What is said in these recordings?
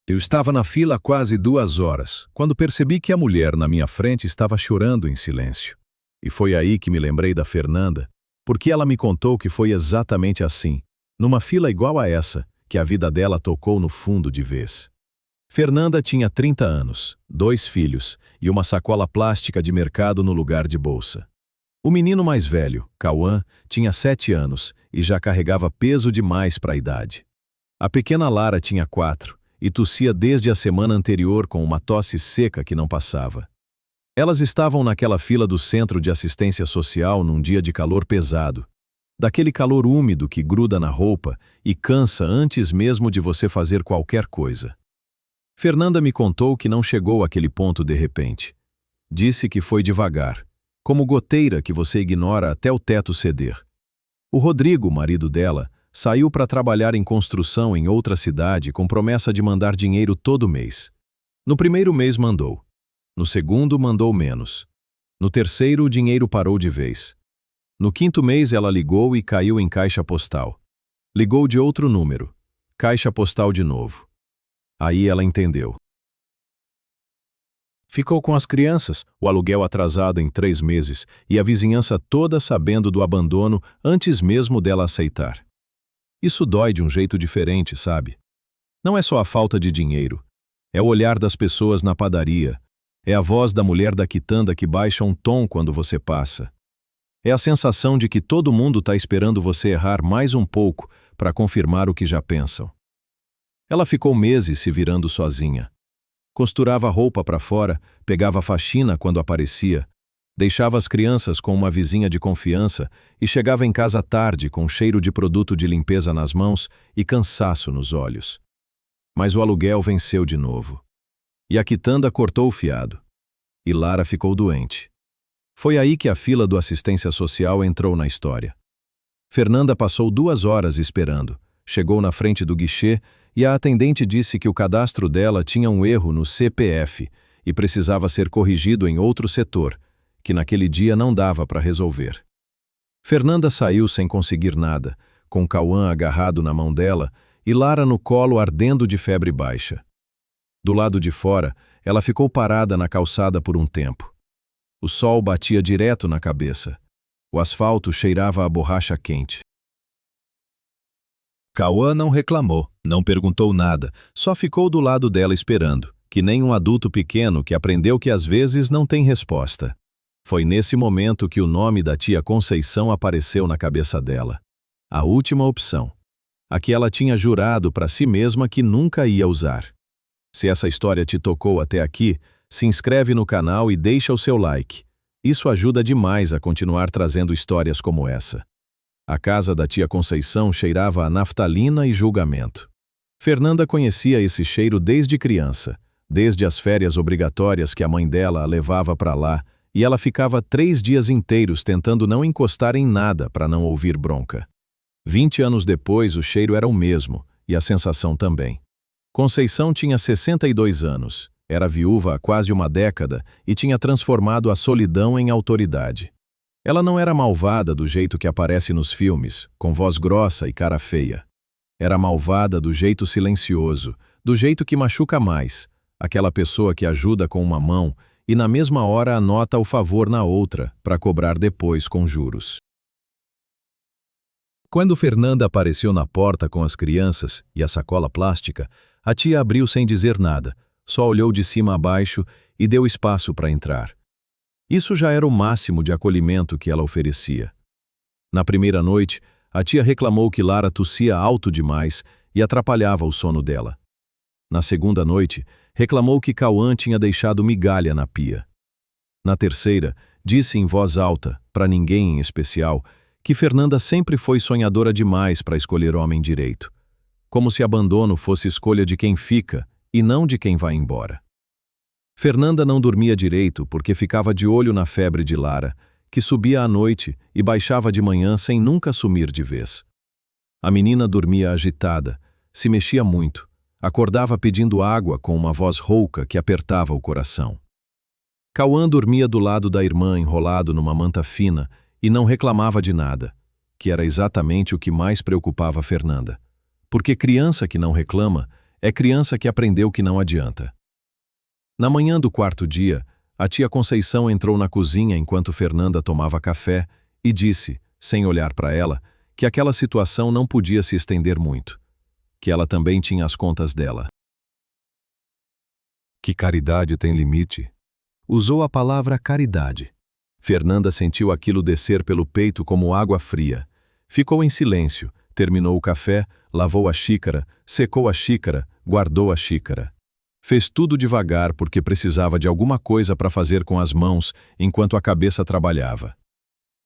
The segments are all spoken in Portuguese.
Eu estava na fila há quase 2 horas, quando percebi que a mulher na minha frente estava chorando em silêncio. E foi aí que me lembrei da Fernanda, porque ela me contou que foi exatamente assim, numa fila igual a essa, que a vida dela tocou no fundo de vez. Fernanda tinha 30 anos, 2 filhos e uma sacola plástica de mercado no lugar de bolsa. O menino mais velho, Cauã, tinha 7 anos e já carregava peso demais para a idade. A pequena Lara tinha 4 e tossia desde a semana anterior com uma tosse seca que não passava. Elas estavam naquela fila do Centro de Assistência Social num dia de calor pesado, daquele calor úmido que gruda na roupa e cansa antes mesmo de você fazer qualquer coisa. Fernanda me contou que não chegou àquele ponto de repente. Disse que foi devagar, como goteira que você ignora até o teto ceder. O Rodrigo, marido dela, saiu para trabalhar em construção em outra cidade com promessa de mandar dinheiro todo mês. No primeiro mês mandou. No segundo mandou menos. No terceiro o dinheiro parou de vez. No quinto mês ela ligou e caiu em caixa postal. Ligou de outro número. Caixa postal de novo. Aí ela entendeu. Ficou com as crianças, o aluguel atrasado em 3 meses e a vizinhança toda sabendo do abandono antes mesmo dela aceitar. Isso dói de um jeito diferente, sabe? Não é só a falta de dinheiro. É o olhar das pessoas na padaria. É a voz da mulher da quitanda que baixa um tom quando você passa. É a sensação de que todo mundo está esperando você errar mais um pouco para confirmar o que já pensam. Ela ficou meses se virando sozinha. Costurava roupa para fora, pegava faxina quando aparecia, deixava as crianças com uma vizinha de confiança e chegava em casa tarde com cheiro de produto de limpeza nas mãos e cansaço nos olhos. Mas o aluguel venceu de novo. E a quitanda cortou o fiado. E Lara ficou doente. Foi aí que a fila do assistência social entrou na história. Fernanda passou 2 horas esperando, chegou na frente do guichê e a atendente disse que o cadastro dela tinha um erro no CPF e precisava ser corrigido em outro setor, que naquele dia não dava para resolver. Fernanda saiu sem conseguir nada, com Cauã agarrado na mão dela e Lara no colo ardendo de febre baixa. Do lado de fora, ela ficou parada na calçada por um tempo. O sol batia direto na cabeça. O asfalto cheirava a borracha quente. Cauã não reclamou, não perguntou nada, só ficou do lado dela esperando, que nem um adulto pequeno que aprendeu que às vezes não tem resposta. Foi nesse momento que o nome da tia Conceição apareceu na cabeça dela. A última opção. A que ela tinha jurado para si mesma que nunca ia usar. Se essa história te tocou até aqui, se inscreve no canal e deixa o seu like. Isso ajuda demais a continuar trazendo histórias como essa. A casa da tia Conceição cheirava a naftalina e julgamento. Fernanda conhecia esse cheiro desde criança, desde as férias obrigatórias que a mãe dela a levava para lá, e ela ficava 3 dias inteiros tentando não encostar em nada para não ouvir bronca. 20 anos depois, o cheiro era o mesmo, e a sensação também. Conceição tinha 62 anos, era viúva há quase uma década e tinha transformado a solidão em autoridade. Ela não era malvada do jeito que aparece nos filmes, com voz grossa e cara feia. Era malvada do jeito silencioso, do jeito que machuca mais, aquela pessoa que ajuda com uma mão e na mesma hora anota o favor na outra para cobrar depois com juros. Quando Fernanda apareceu na porta com as crianças e a sacola plástica, a tia abriu sem dizer nada, só olhou de cima a baixo e deu espaço para entrar. Isso já era o máximo de acolhimento que ela oferecia. Na primeira noite, a tia reclamou que Lara tossia alto demais e atrapalhava o sono dela. Na segunda noite, reclamou que Cauã tinha deixado migalha na pia. Na terceira, disse em voz alta, para ninguém em especial, que Fernanda sempre foi sonhadora demais para escolher homem direito. Como se abandono fosse escolha de quem fica e não de quem vai embora. Fernanda não dormia direito porque ficava de olho na febre de Lara, que subia à noite e baixava de manhã sem nunca sumir de vez. A menina dormia agitada, se mexia muito, acordava pedindo água com uma voz rouca que apertava o coração. Cauã dormia do lado da irmã enrolado numa manta fina e não reclamava de nada, que era exatamente o que mais preocupava Fernanda. Porque criança que não reclama É criança que aprendeu que não adianta. Na manhã do quarto dia, a tia Conceição entrou na cozinha enquanto Fernanda tomava café e disse, sem olhar para ela, que aquela situação não podia se estender muito, que ela também tinha as contas dela. Que caridade tem limite. Usou a palavra caridade. Fernanda sentiu aquilo descer pelo peito como água fria. Ficou em silêncio, terminou o café, lavou a xícara, secou a xícara, guardou a xícara. Fez tudo devagar porque precisava de alguma coisa para fazer com as mãos enquanto a cabeça trabalhava.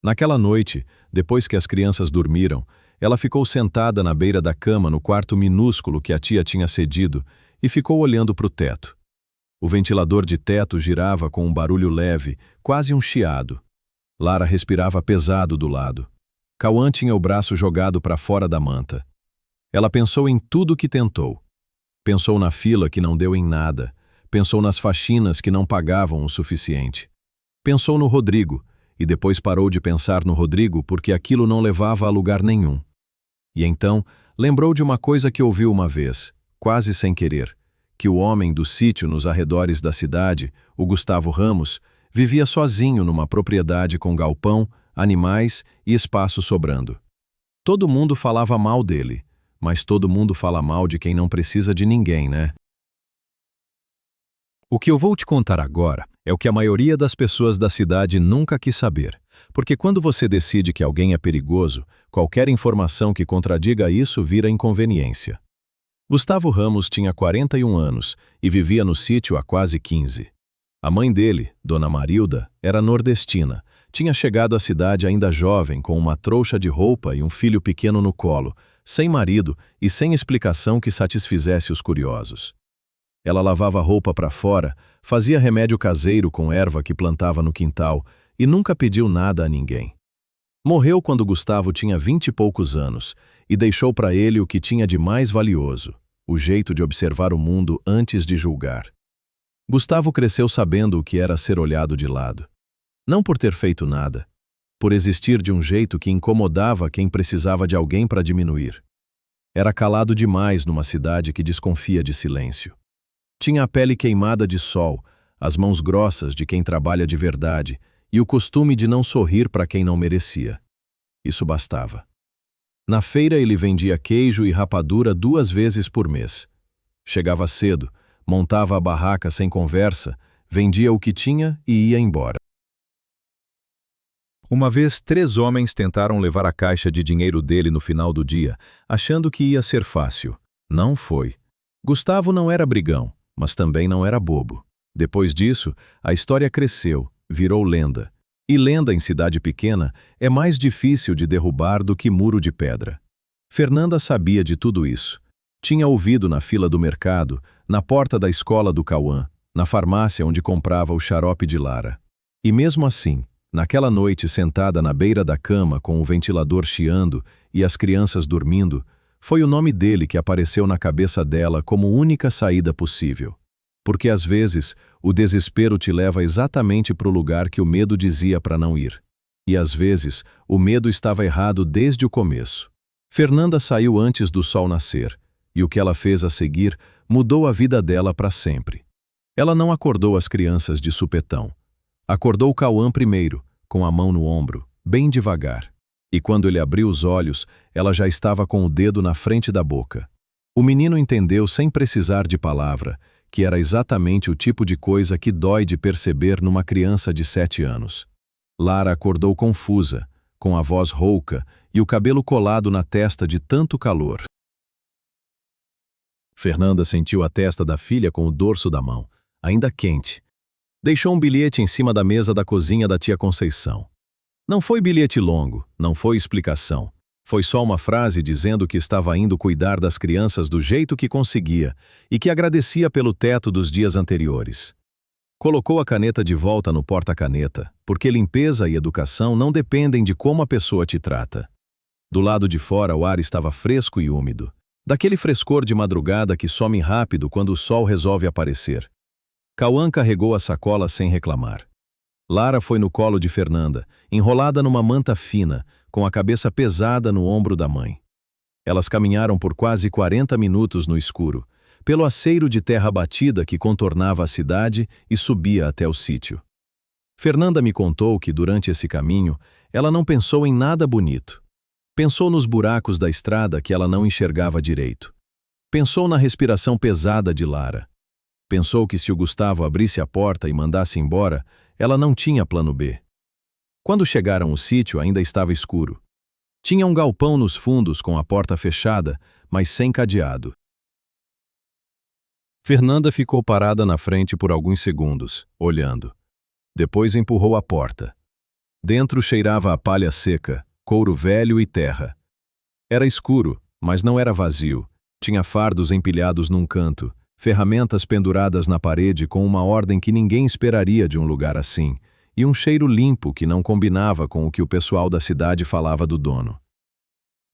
Naquela noite, depois que as crianças dormiram, ela ficou sentada na beira da cama no quarto minúsculo que a tia tinha cedido e ficou olhando para o teto. O ventilador de teto girava com um barulho leve, quase um chiado. Lara respirava pesado do lado. Cauã tinha o braço jogado para fora da manta. Ela pensou em tudo que tentou. Pensou na fila que não deu em nada. Pensou nas faxinas que não pagavam o suficiente. Pensou no Rodrigo, e depois parou de pensar no Rodrigo porque aquilo não levava a lugar nenhum. E então, lembrou de uma coisa que ouviu uma vez, quase sem querer, que o homem do sítio nos arredores da cidade, o Gustavo Ramos, vivia sozinho numa propriedade com galpão, animais e espaço sobrando. Todo mundo falava mal dele, mas todo mundo fala mal de quem não precisa de ninguém, né? O que eu vou te contar agora é o que a maioria das pessoas da cidade nunca quis saber, porque quando você decide que alguém é perigoso, qualquer informação que contradiga isso vira inconveniência. Gustavo Ramos tinha 41 anos e vivia no sítio há quase 15. A mãe dele, Dona Marilda, era nordestina, tinha chegado à cidade ainda jovem com uma trouxa de roupa e um filho pequeno no colo, sem marido e sem explicação que satisfizesse os curiosos. Ela lavava roupa para fora, fazia remédio caseiro com erva que plantava no quintal e nunca pediu nada a ninguém. Morreu quando Gustavo tinha 20 e poucos anos e deixou para ele o que tinha de mais valioso, o jeito de observar o mundo antes de julgar. Gustavo cresceu sabendo o que era ser olhado de lado. Não por ter feito nada, por existir de um jeito que incomodava quem precisava de alguém para diminuir. Era calado demais numa cidade que desconfia de silêncio. Tinha a pele queimada de sol, as mãos grossas de quem trabalha de verdade e o costume de não sorrir para quem não merecia. Isso bastava. Na feira ele vendia queijo e rapadura 2 vezes por mês. Chegava cedo, montava a barraca sem conversa, vendia o que tinha e ia embora. Uma vez 3 homens tentaram levar a caixa de dinheiro dele no final do dia, achando que ia ser fácil. Não foi. Gustavo não era brigão, mas também não era bobo. Depois disso, a história cresceu, virou lenda. E lenda em cidade pequena é mais difícil de derrubar do que muro de pedra. Fernanda sabia de tudo isso. Tinha ouvido na fila do mercado, na porta da escola do Cauã, na farmácia onde comprava o xarope de Lara. E mesmo assim, naquela noite sentada na beira da cama com o ventilador chiando e as crianças dormindo, foi o nome dele que apareceu na cabeça dela como única saída possível. Porque às vezes o desespero te leva exatamente para o lugar que o medo dizia para não ir. E às vezes o medo estava errado desde o começo. Fernanda saiu antes do sol nascer, e o que ela fez a seguir mudou a vida dela para sempre. Ela não acordou as crianças de supetão. Acordou Cauã primeiro, com a mão no ombro, bem devagar. E quando ele abriu os olhos, ela já estava com o dedo na frente da boca. O menino entendeu sem precisar de palavra, que era exatamente o tipo de coisa que dói de perceber numa criança de 7 anos. Lara acordou confusa, com a voz rouca e o cabelo colado na testa de tanto calor. Fernanda sentiu a testa da filha com o dorso da mão, ainda quente. Deixou um bilhete em cima da mesa da cozinha da tia Conceição. Não foi bilhete longo, não foi explicação. Foi só uma frase dizendo que estava indo cuidar das crianças do jeito que conseguia e que agradecia pelo teto dos dias anteriores. Colocou a caneta de volta no porta-caneta, porque limpeza e educação não dependem de como a pessoa te trata. Do lado de fora o ar estava fresco e úmido, daquele frescor de madrugada que some rápido quando o sol resolve aparecer. Cauã carregou a sacola sem reclamar. Lara foi no colo de Fernanda, enrolada numa manta fina, com a cabeça pesada no ombro da mãe. Elas caminharam por quase 40 minutos no escuro, pelo aceiro de terra batida que contornava a cidade e subia até o sítio. Fernanda me contou que, durante esse caminho, ela não pensou em nada bonito. Pensou nos buracos da estrada que ela não enxergava direito. Pensou na respiração pesada de Lara. Pensou que se o Gustavo abrisse a porta e mandasse embora, ela não tinha plano B. Quando chegaram ao sítio, ainda estava escuro. Tinha um galpão nos fundos com a porta fechada, mas sem cadeado. Fernanda ficou parada na frente por alguns segundos, olhando. Depois empurrou a porta. Dentro cheirava a palha seca, couro velho e terra. Era escuro, mas não era vazio. Tinha fardos empilhados num canto, ferramentas penduradas na parede com uma ordem que ninguém esperaria de um lugar assim, e um cheiro limpo que não combinava com o que o pessoal da cidade falava do dono.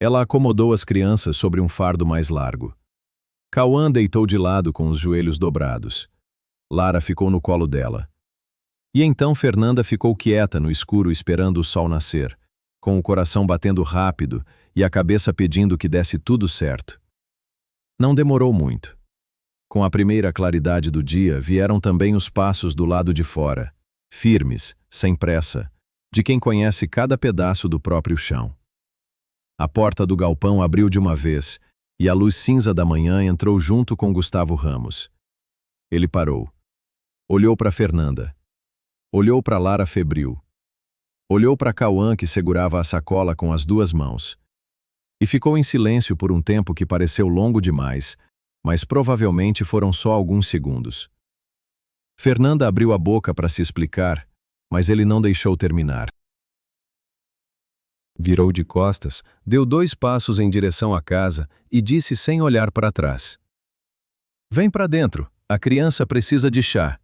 Ela acomodou as crianças sobre um fardo mais largo. Cauã deitou de lado com os joelhos dobrados. Lara ficou no colo dela. E então Fernanda ficou quieta no escuro esperando o sol nascer, com o coração batendo rápido e a cabeça pedindo que desse tudo certo. Não demorou muito. Com a primeira claridade do dia vieram também os passos do lado de fora, firmes, sem pressa, de quem conhece cada pedaço do próprio chão. A porta do galpão abriu de uma vez, e a luz cinza da manhã entrou junto com Gustavo Ramos. Ele parou. Olhou para Fernanda. Olhou para Lara febril. Olhou para Cauã, que segurava a sacola com as duas mãos. E ficou em silêncio por um tempo que pareceu longo demais, mas provavelmente foram só alguns segundos. Fernanda abriu a boca para se explicar, mas ele não deixou terminar. Virou de costas, deu 2 passos em direção à casa e disse sem olhar para trás: "Vem para dentro, a criança precisa de chá."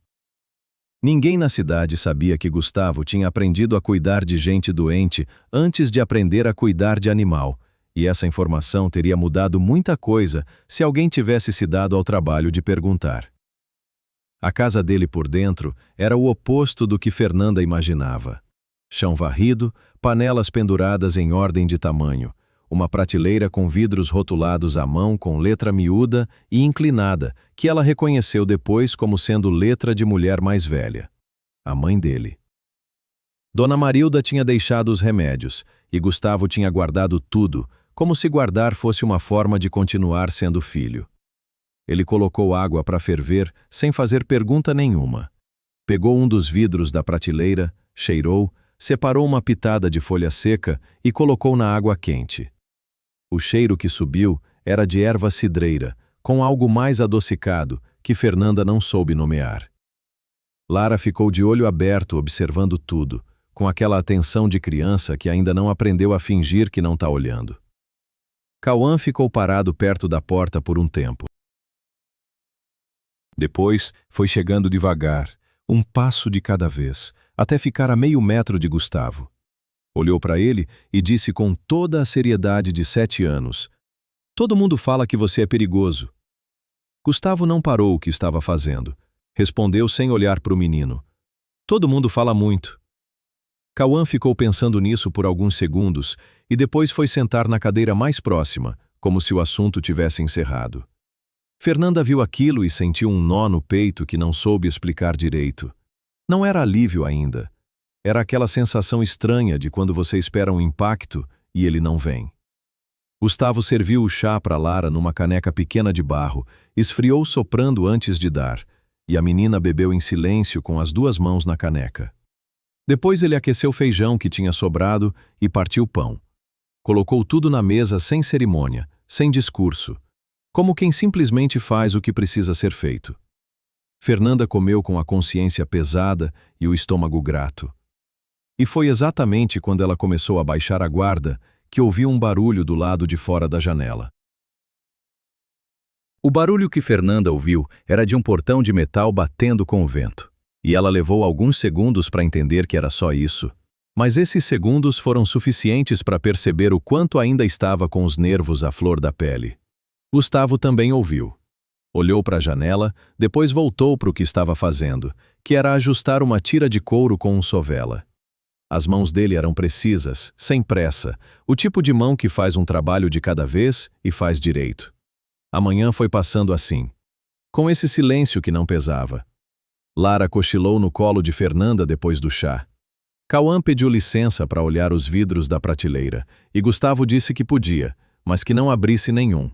Ninguém na cidade sabia que Gustavo tinha aprendido a cuidar de gente doente antes de aprender a cuidar de animal, e essa informação teria mudado muita coisa se alguém tivesse se dado ao trabalho de perguntar. A casa dele por dentro era o oposto do que Fernanda imaginava. Chão varrido, panelas penduradas em ordem de tamanho, uma prateleira com vidros rotulados à mão com letra miúda e inclinada, que ela reconheceu depois como sendo letra de mulher mais velha, a mãe dele. Dona Marilda tinha deixado os remédios, e Gustavo tinha guardado tudo, como se guardar fosse uma forma de continuar sendo filho. Ele colocou água para ferver sem fazer pergunta nenhuma. Pegou um dos vidros da prateleira, cheirou, separou uma pitada de folha seca e colocou na água quente. O cheiro que subiu era de erva cidreira, com algo mais adocicado que Fernanda não soube nomear. Lara ficou de olho aberto observando tudo, com aquela atenção de criança que ainda não aprendeu a fingir que não está olhando. Cauã ficou parado perto da porta por um tempo. Depois foi chegando devagar, um passo de cada vez, até ficar a meio metro de Gustavo. Olhou para ele e disse com toda a seriedade de 7 anos: "Todo mundo fala que você é perigoso." Gustavo não parou o que estava fazendo. Respondeu sem olhar para o menino: "Todo mundo fala muito." Cauã ficou pensando nisso por alguns segundos e depois foi sentar na cadeira mais próxima, como se o assunto tivesse encerrado. Fernanda viu aquilo e sentiu um nó no peito que não soube explicar direito. Não era alívio ainda. Era aquela sensação estranha de quando você espera um impacto e ele não vem. Gustavo serviu o chá para Lara numa caneca pequena de barro, esfriou soprando antes de dar, e a menina bebeu em silêncio com as 2 mãos na caneca. Depois ele aqueceu o feijão que tinha sobrado e partiu pão. Colocou tudo na mesa sem cerimônia, sem discurso, como quem simplesmente faz o que precisa ser feito. Fernanda comeu com a consciência pesada e o estômago grato. E foi exatamente quando ela começou a baixar a guarda que ouviu um barulho do lado de fora da janela. O barulho que Fernanda ouviu era de um portão de metal batendo com o vento. E ela levou alguns segundos para entender que era só isso. Mas esses segundos foram suficientes para perceber o quanto ainda estava com os nervos à flor da pele. Gustavo também ouviu. Olhou para a janela, depois voltou para o que estava fazendo, que era ajustar uma tira de couro com um sovela. As mãos dele eram precisas, sem pressa, o tipo de mão que faz um trabalho de cada vez e faz direito. A manhã foi passando assim. com esse silêncio que não pesava. Lara cochilou no colo de Fernanda depois do chá. Cauã pediu licença para olhar os vidros da prateleira, e Gustavo disse que podia, mas que não abrisse nenhum.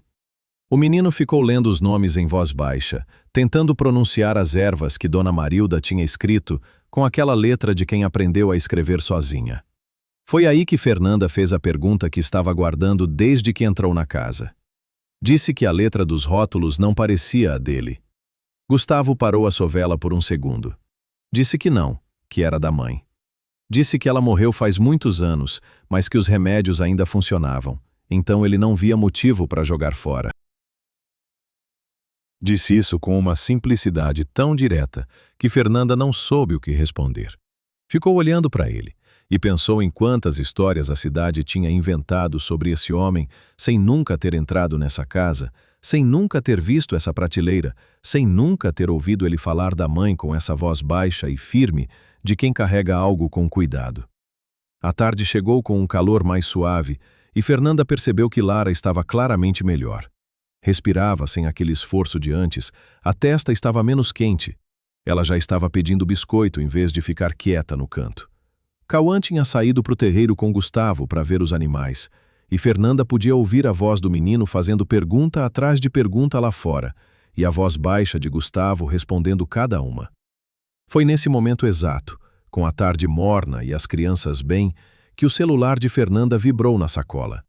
O menino ficou lendo os nomes em voz baixa, tentando pronunciar as ervas que Dona Marilda tinha escrito com aquela letra de quem aprendeu a escrever sozinha. Foi aí que Fernanda fez a pergunta que estava guardando desde que entrou na casa. Disse que a letra dos rótulos não parecia a dele. Gustavo parou a sovela por um segundo. Disse que não, que era da mãe. Disse que ela morreu faz muitos anos, mas que os remédios ainda funcionavam, então ele não via motivo para jogar fora. Disse isso com uma simplicidade tão direta que Fernanda não soube o que responder. Ficou olhando para ele e pensou em quantas histórias a cidade tinha inventado sobre esse homem sem nunca ter entrado nessa casa, sem nunca ter visto essa prateleira, sem nunca ter ouvido ele falar da mãe com essa voz baixa e firme de quem carrega algo com cuidado. A tarde chegou com um calor mais suave e Fernanda percebeu que Lara estava claramente melhor. Respirava sem aquele esforço de antes, a testa estava menos quente. Ela já estava pedindo biscoito em vez de ficar quieta no canto. Cauã tinha saído para o terreiro com Gustavo para ver os animais, e Fernanda podia ouvir a voz do menino fazendo pergunta atrás de pergunta lá fora, e a voz baixa de Gustavo respondendo cada uma. Foi nesse momento exato, com a tarde morna e as crianças bem, que o celular de Fernanda vibrou na sacola.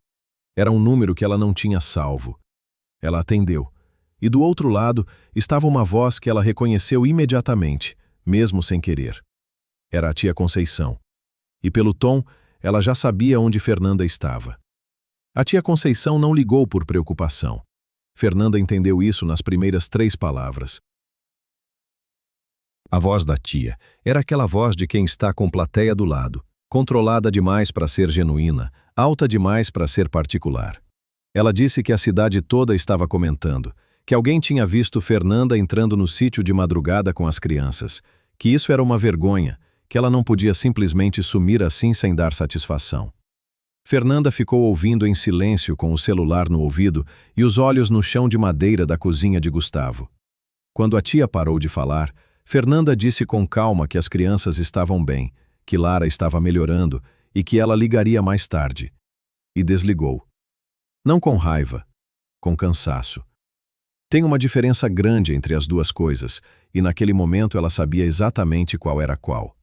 Era um número que ela não tinha salvo. Ela atendeu, e do outro lado estava uma voz que ela reconheceu imediatamente, mesmo sem querer. Era a tia Conceição. E pelo tom, ela já sabia onde Fernanda estava. A tia Conceição não ligou por preocupação. Fernanda entendeu isso nas primeiras 3 palavras. A voz da tia era aquela voz de quem está com plateia do lado, controlada demais para ser genuína, alta demais para ser particular. Ela disse que a cidade toda estava comentando, que alguém tinha visto Fernanda entrando no sítio de madrugada com as crianças, que isso era uma vergonha, que ela não podia simplesmente sumir assim sem dar satisfação. Fernanda ficou ouvindo em silêncio com o celular no ouvido e os olhos no chão de madeira da cozinha de Gustavo. Quando a tia parou de falar, Fernanda disse com calma que as crianças estavam bem, que Lara estava melhorando e que ela ligaria mais tarde. E desligou. Não com raiva, com cansaço. Tem uma diferença grande entre as duas coisas, e naquele momento ela sabia exatamente qual era qual.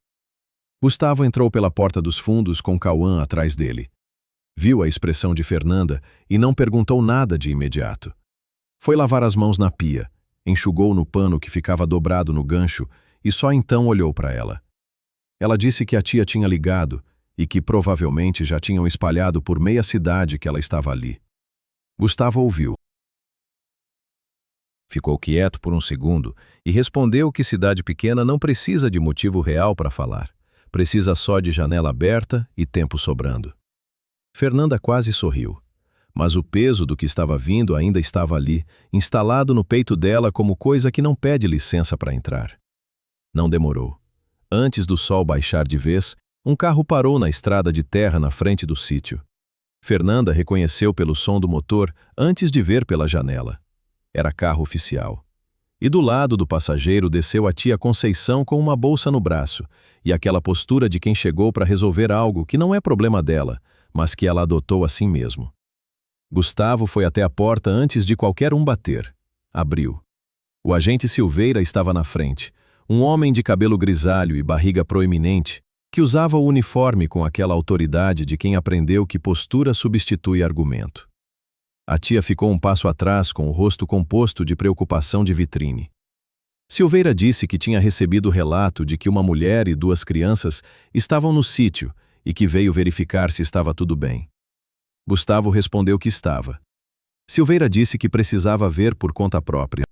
Gustavo entrou pela porta dos fundos com Cauã atrás dele. Viu a expressão de Fernanda e não perguntou nada de imediato. Foi lavar as mãos na pia, enxugou no pano que ficava dobrado no gancho e só então olhou para ela. Ela disse que a tia tinha ligado e que provavelmente já tinham espalhado por meia cidade que ela estava ali. Gustavo ouviu. Ficou quieto por um segundo e respondeu que cidade pequena não precisa de motivo real para falar. Precisa só de janela aberta e tempo sobrando. Fernanda quase sorriu, mas o peso do que estava vindo ainda estava ali, instalado no peito dela como coisa que não pede licença para entrar. Não demorou. Antes do sol baixar de vez, um carro parou na estrada de terra na frente do sítio. Fernanda reconheceu pelo som do motor antes de ver pela janela. Era carro oficial. E do lado do passageiro desceu a tia Conceição com uma bolsa no braço e aquela postura de quem chegou para resolver algo que não é problema dela, mas que ela adotou assim mesmo. Gustavo foi até a porta antes de qualquer um bater. Abriu. O agente Silveira estava na frente, um homem de cabelo grisalho e barriga proeminente, que usava o uniforme com aquela autoridade de quem aprendeu que postura substitui argumento. A tia ficou um passo atrás com o rosto composto de preocupação de vitrine. Silveira disse que tinha recebido o relato de que uma mulher e 2 crianças estavam no sítio e que veio verificar se estava tudo bem. Gustavo respondeu que estava. Silveira disse que precisava ver por conta própria.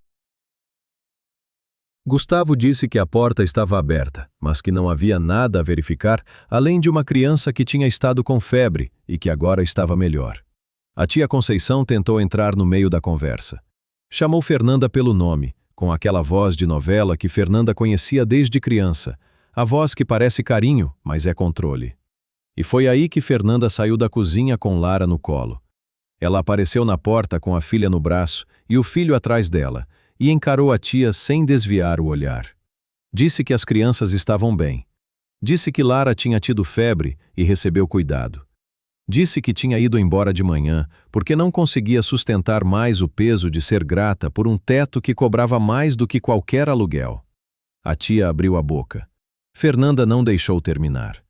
Gustavo disse que a porta estava aberta, mas que não havia nada a verificar além de uma criança que tinha estado com febre e que agora estava melhor. A tia Conceição tentou entrar no meio da conversa. Chamou Fernanda pelo nome, com aquela voz de novela que Fernanda conhecia desde criança, a voz que parece carinho, mas é controle. E foi aí que Fernanda saiu da cozinha com Lara no colo. Ela apareceu na porta com a filha no braço e o filho atrás dela, e encarou a tia sem desviar o olhar. Disse que as crianças estavam bem. Disse que Lara tinha tido febre e recebeu cuidado. Disse que tinha ido embora de manhã porque não conseguia sustentar mais o peso de ser grata por um teto que cobrava mais do que qualquer aluguel. A tia abriu a boca. Fernanda não deixou terminar.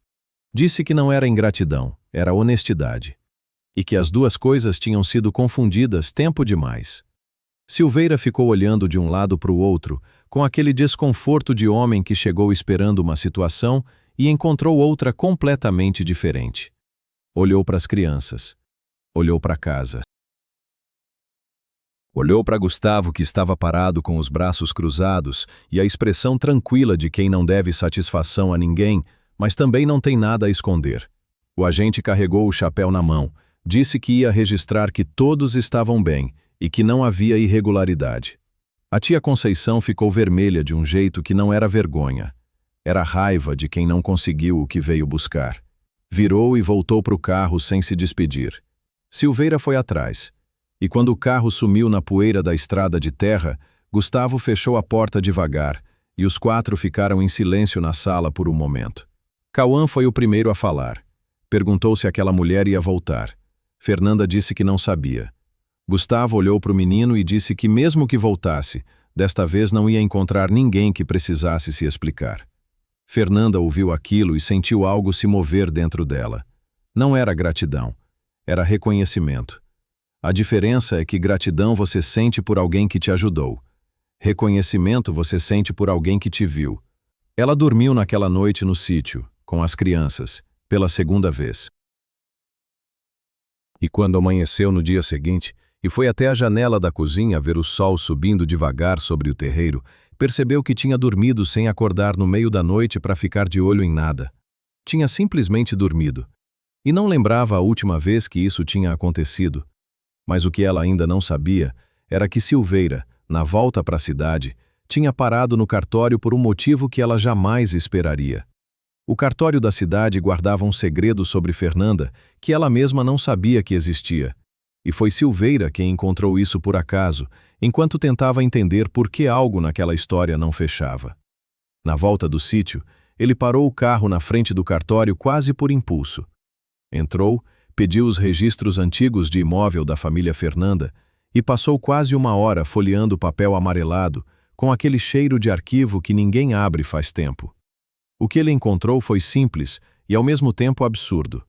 Disse que não era ingratidão, era honestidade. E que as duas coisas tinham sido confundidas tempo demais. Silveira ficou olhando de um lado para o outro, com aquele desconforto de homem que chegou esperando uma situação e encontrou outra completamente diferente. Olhou para as crianças. Olhou para casa. Olhou para Gustavo, que estava parado com os braços cruzados e a expressão tranquila de quem não deve satisfação a ninguém, mas também não tem nada a esconder. O agente carregou o chapéu na mão, disse que ia registrar que todos estavam bem e que não havia irregularidade. A tia Conceição ficou vermelha de um jeito que não era vergonha. Era raiva de quem não conseguiu o que veio buscar. Virou e voltou para o carro sem se despedir. Silveira foi atrás. E quando o carro sumiu na poeira da estrada de terra, Gustavo fechou a porta devagar e os quatro ficaram em silêncio na sala por um momento. Cauã foi o primeiro a falar. Perguntou se aquela mulher ia voltar. Fernanda disse que não sabia. Gustavo olhou para o menino e disse que mesmo que voltasse, desta vez não ia encontrar ninguém que precisasse se explicar. Fernanda ouviu aquilo e sentiu algo se mover dentro dela. Não era gratidão, era reconhecimento. A diferença é que gratidão você sente por alguém que te ajudou. Reconhecimento você sente por alguém que te viu. Ela dormiu naquela noite no sítio, com as crianças, pela segunda vez. E quando amanheceu no dia seguinte, e foi até a janela da cozinha ver o sol subindo devagar sobre o terreiro, percebeu que tinha dormido sem acordar no meio da noite para ficar de olho em nada. Tinha simplesmente dormido. E não lembrava a última vez que isso tinha acontecido. Mas o que ela ainda não sabia era que Silveira, na volta para a cidade, tinha parado no cartório por um motivo que ela jamais esperaria. O cartório da cidade guardava um segredo sobre Fernanda que ela mesma não sabia que existia. E foi Silveira quem encontrou isso por acaso, enquanto tentava entender por que algo naquela história não fechava. Na volta do sítio, ele parou o carro na frente do cartório quase por impulso. Entrou, pediu os registros antigos de imóvel da família Fernanda e passou quase uma hora folheando o papel amarelado, com aquele cheiro de arquivo que ninguém abre faz tempo. O que ele encontrou foi simples e ao mesmo tempo absurdo.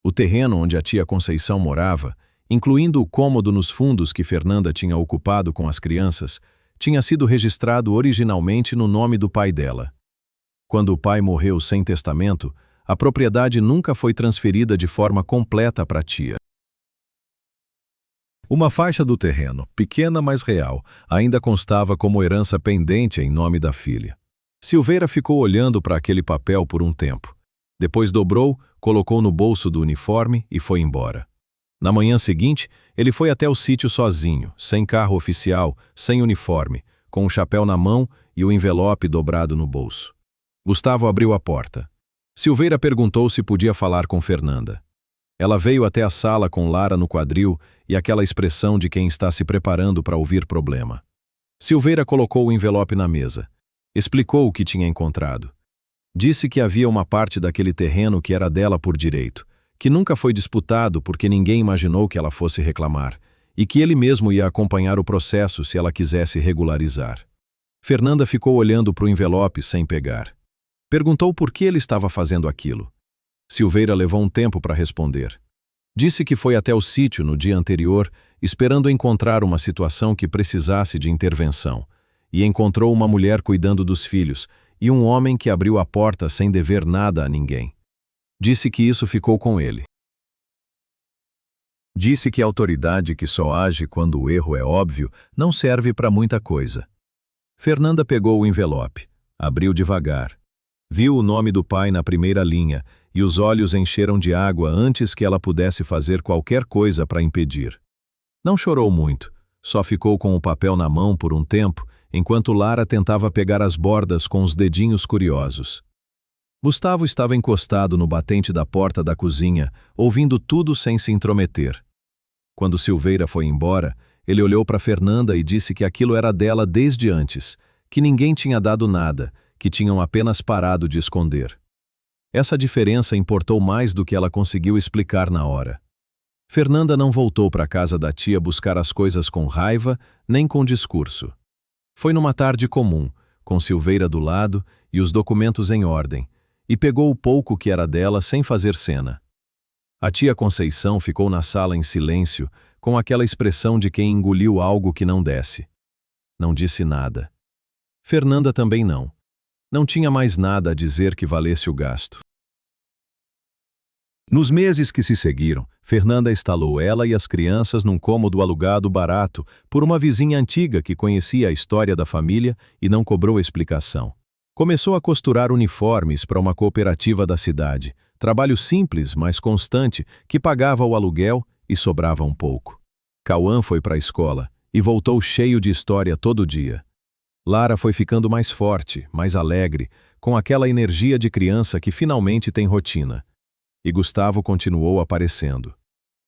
O terreno onde a tia Conceição morava, incluindo o cômodo nos fundos que Fernanda tinha ocupado com as crianças, tinha sido registrado originalmente no nome do pai dela. Quando o pai morreu sem testamento, a propriedade nunca foi transferida de forma completa para a tia. Uma faixa do terreno, pequena mas real, ainda constava como herança pendente em nome da filha. Silveira ficou olhando para aquele papel por um tempo. Depois dobrou, colocou no bolso do uniforme e foi embora. Na manhã seguinte, ele foi até o sítio sozinho, sem carro oficial, sem uniforme, com o chapéu na mão e o envelope dobrado no bolso. Gustavo abriu a porta. Silveira perguntou se podia falar com Fernanda. Ela veio até a sala com Lara no quadril e aquela expressão de quem está se preparando para ouvir problema. Silveira colocou o envelope na mesa. Explicou o que tinha encontrado. Disse que havia uma parte daquele terreno que era dela por direito, que nunca foi disputado porque ninguém imaginou que ela fosse reclamar, e que ele mesmo ia acompanhar o processo se ela quisesse regularizar. Fernanda ficou olhando para o envelope sem pegar. Perguntou por que ele estava fazendo aquilo. Silveira levou um tempo para responder. Disse que foi até o sítio no dia anterior, esperando encontrar uma situação que precisasse de intervenção, e encontrou uma mulher cuidando dos filhos e um homem que abriu a porta sem dever nada a ninguém. Disse que isso ficou com ele. Disse que a autoridade que só age quando o erro é óbvio não serve para muita coisa. Fernanda pegou o envelope, abriu devagar. Viu o nome do pai na primeira linha e os olhos encheram de água antes que ela pudesse fazer qualquer coisa para impedir. Não chorou muito, só ficou com o papel na mão por um tempo, enquanto Lara tentava pegar as bordas com os dedinhos curiosos. Gustavo estava encostado no batente da porta da cozinha, ouvindo tudo sem se intrometer. Quando Silveira foi embora, ele olhou para Fernanda e disse que aquilo era dela desde antes, que ninguém tinha dado nada, que tinham apenas parado de esconder. Essa diferença importou mais do que ela conseguiu explicar na hora. Fernanda não voltou para a casa da tia buscar as coisas com raiva, nem com discurso. Foi numa tarde comum, com Silveira do lado e os documentos em ordem, e pegou o pouco que era dela sem fazer cena. A tia Conceição ficou na sala em silêncio, com aquela expressão de quem engoliu algo que não desce. Não disse nada. Fernanda também não. Não tinha mais nada a dizer que valesse o gasto. Nos meses que se seguiram, Fernanda instalou ela e as crianças num cômodo alugado barato por uma vizinha antiga que conhecia a história da família e não cobrou explicação. Começou a costurar uniformes para uma cooperativa da cidade, trabalho simples, mas constante, que pagava o aluguel e sobrava um pouco. Cauã foi para a escola e voltou cheio de história todo dia. Lara foi ficando mais forte, mais alegre, com aquela energia de criança que finalmente tem rotina. E Gustavo continuou aparecendo.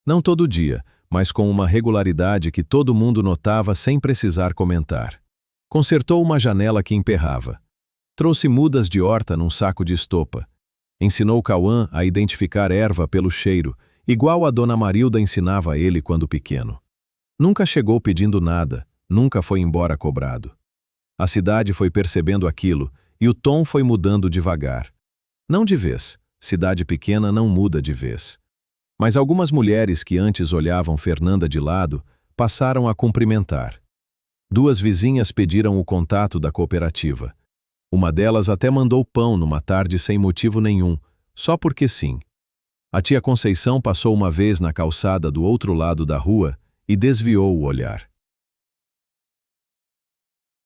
Não todo dia, mas com uma regularidade que todo mundo notava sem precisar comentar. Consertou uma janela que emperrava. Trouxe mudas de horta num saco de estopa. Ensinou Cauã a identificar erva pelo cheiro, igual a Dona Marilda ensinava a ele quando pequeno. Nunca chegou pedindo nada, nunca foi embora cobrado. A cidade foi percebendo aquilo e o tom foi mudando devagar. Não de vez, cidade pequena não muda de vez. Mas algumas mulheres que antes olhavam Fernanda de lado passaram a cumprimentar. Duas vizinhas pediram o contato da cooperativa. Uma delas até mandou pão numa tarde sem motivo nenhum, só porque sim. A tia Conceição passou uma vez na calçada do outro lado da rua e desviou o olhar.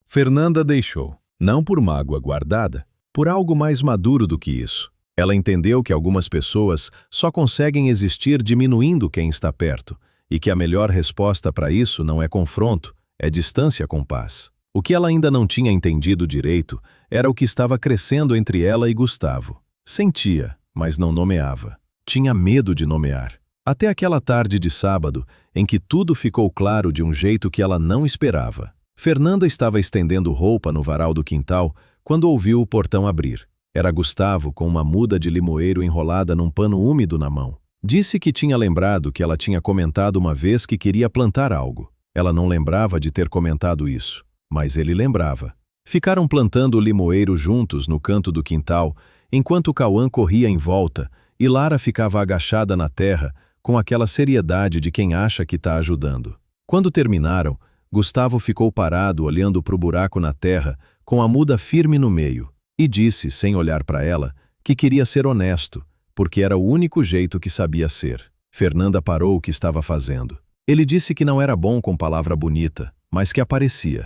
Fernanda deixou, não por mágoa guardada, por algo mais maduro do que isso. Ela entendeu que algumas pessoas só conseguem existir diminuindo quem está perto, e que a melhor resposta para isso não é confronto, é distância com paz. O que ela ainda não tinha entendido direito era o que estava crescendo entre ela e Gustavo. Sentia, mas não nomeava. Tinha medo de nomear. Até aquela tarde de sábado, em que tudo ficou claro de um jeito que ela não esperava. Fernanda estava estendendo roupa no varal do quintal quando ouviu o portão abrir. Era Gustavo com uma muda de limoeiro enrolada num pano úmido na mão. Disse que tinha lembrado que ela tinha comentado uma vez que queria plantar algo. Ela não lembrava de ter comentado isso, mas ele lembrava. Ficaram plantando o limoeiro juntos no canto do quintal, enquanto Cauã corria em volta e Lara ficava agachada na terra com aquela seriedade de quem acha que está ajudando. Quando terminaram, Gustavo ficou parado olhando para o buraco na terra com a muda firme no meio e disse, sem olhar para ela, que queria ser honesto, porque era o único jeito que sabia ser. Fernanda parou o que estava fazendo. Ele disse que não era bom com palavra bonita, mas que aparecia.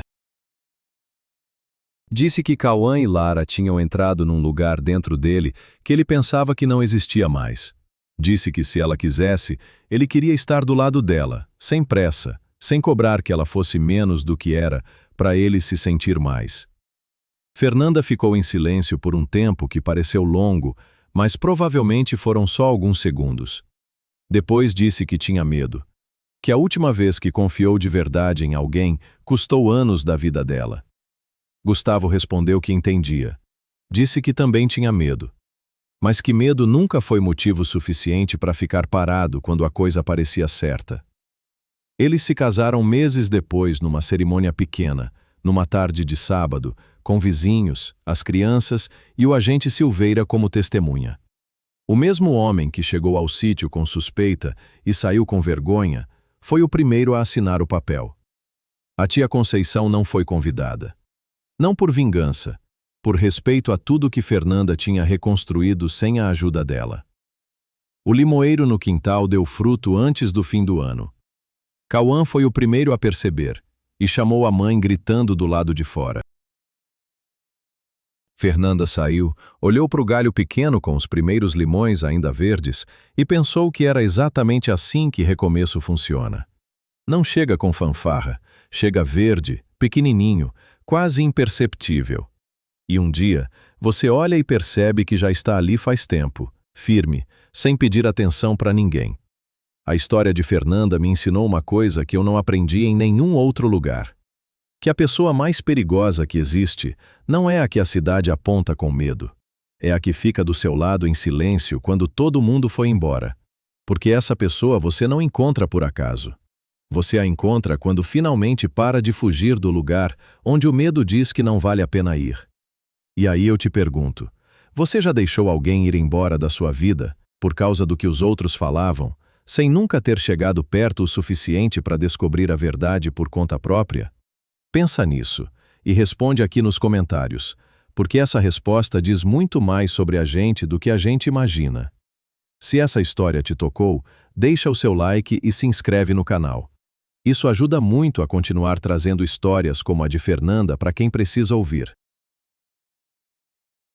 Disse que Cauã e Lara tinham entrado num lugar dentro dele que ele pensava que não existia mais. Disse que se ela quisesse, ele queria estar do lado dela, sem pressa, sem cobrar que ela fosse menos do que era, para ele se sentir mais. Fernanda ficou em silêncio por um tempo que pareceu longo, mas provavelmente foram só alguns segundos. Depois disse que tinha medo. Que a última vez que confiou de verdade em alguém custou anos da vida dela. Gustavo respondeu que entendia. Disse que também tinha medo. Mas que medo nunca foi motivo suficiente para ficar parado quando a coisa parecia certa. Eles se casaram meses depois numa cerimônia pequena, numa tarde de sábado, com vizinhos, as crianças e o agente Silveira como testemunha. O mesmo homem que chegou ao sítio com suspeita e saiu com vergonha foi o primeiro a assinar o papel. A tia Conceição não foi convidada. Não por vingança, por respeito a tudo que Fernanda tinha reconstruído sem a ajuda dela. O limoeiro no quintal deu fruto antes do fim do ano. Cauã foi o primeiro a perceber e chamou a mãe gritando do lado de fora. Fernanda saiu, olhou para o galho pequeno com os primeiros limões ainda verdes e pensou que era exatamente assim que recomeço funciona. Não chega com fanfarra, chega verde, pequenininho, quase imperceptível. E um dia, você olha e percebe que já está ali faz tempo, firme, sem pedir atenção para ninguém. A história de Fernanda me ensinou uma coisa que eu não aprendi em nenhum outro lugar. Que a pessoa mais perigosa que existe não é a que a cidade aponta com medo. É a que fica do seu lado em silêncio quando todo mundo foi embora. Porque essa pessoa você não encontra por acaso. Você a encontra quando finalmente para de fugir do lugar onde o medo diz que não vale a pena ir. E aí eu te pergunto, você já deixou alguém ir embora da sua vida por causa do que os outros falavam, sem nunca ter chegado perto o suficiente para descobrir a verdade por conta própria? Pensa nisso e responde aqui nos comentários, porque essa resposta diz muito mais sobre a gente do que a gente imagina. Se essa história te tocou, deixa o seu like e se inscreve no canal. Isso ajuda muito a continuar trazendo histórias como a de Fernanda para quem precisa ouvir.